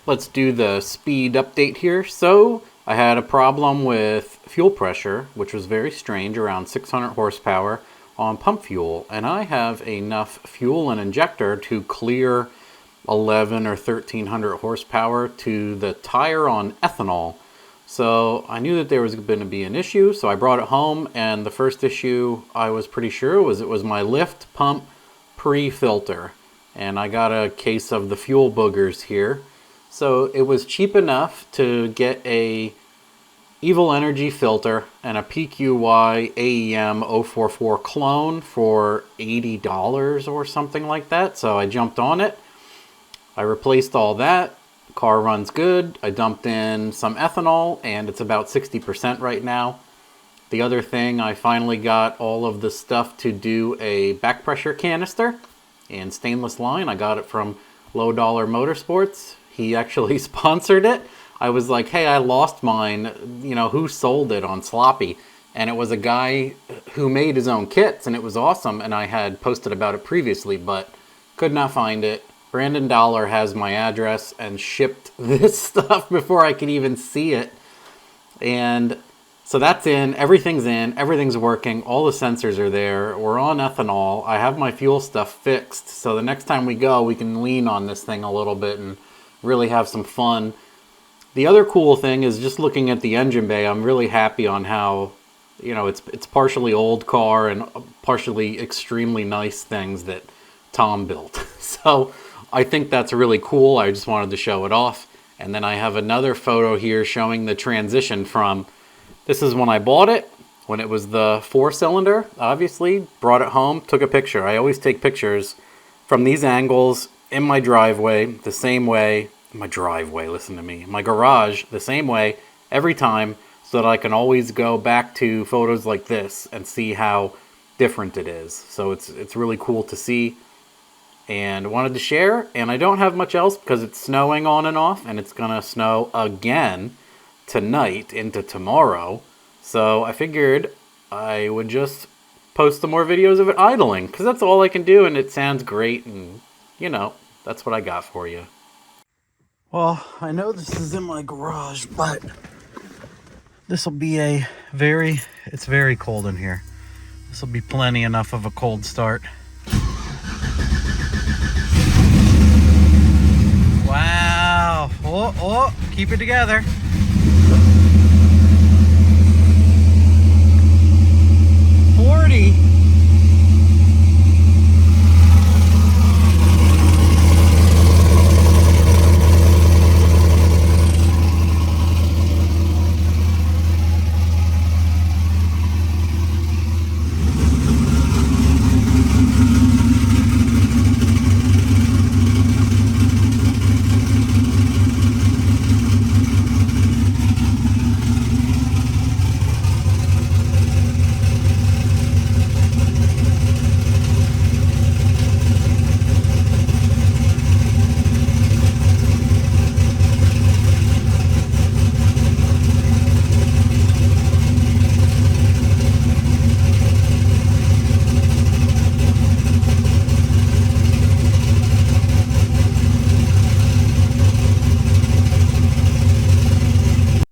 let's do the speed update here. So I had a problem with fuel pressure, which was very strange, around 600 horsepower on pump fuel. And I have enough fuel and injector to clear 11 or 1300 horsepower to the tire on ethanol. So I knew that there was going to be an issue, so I brought it home, and the first issue I was pretty sure was it was my lift pump pre-filter. And I got a case of the fuel boogers here. So it was cheap enough to get a Evil Energy filter and a PQY AEM 044 clone for $80 or something like that. So I jumped on it. I replaced all that. Car runs good. I dumped in some ethanol and it's about 60% right now. The other thing, I finally got all of the stuff to do a back pressure canister in stainless line. I got it from Low Dollar Motorsports. He actually sponsored it. I was like, hey, I lost mine. You know, who sold it on Sloppy? And it was a guy who made his own kits, and it was awesome. And I had posted about it previously, but could not find it. Brandon Dollar has my address and shipped this stuff before I could even see it. And so that's in, everything's working, all the sensors are there, we're on ethanol, I have my fuel stuff fixed, so the next time we go, we can lean on this thing a little bit and really have some fun. The other cool thing is just looking at the engine bay, I'm really happy on how, you know, it's partially old car and partially extremely nice things that Tom built. So I think that's really cool. I just wanted to show it off. And then I have another photo here showing the transition from, this is when I bought it, when it was the 4-cylinder, obviously, brought it home, took a picture. I always take pictures from these angles in my driveway, the same way, listen to me, my garage, the same way, every time, so that I can always go back to photos like this and see how different it is. So it's really cool to see. And wanted to share, and I don't have much else because it's snowing on and off, and it's gonna snow again tonight into tomorrow. So I figured I would just post some more videos of it idling, because that's all I can do, and it sounds great, and you know, that's what I got for you. Well, I know this is in my garage, but this will be it's very cold in here. This will be plenty enough of a cold start. Wow. Oh, keep it together. $40.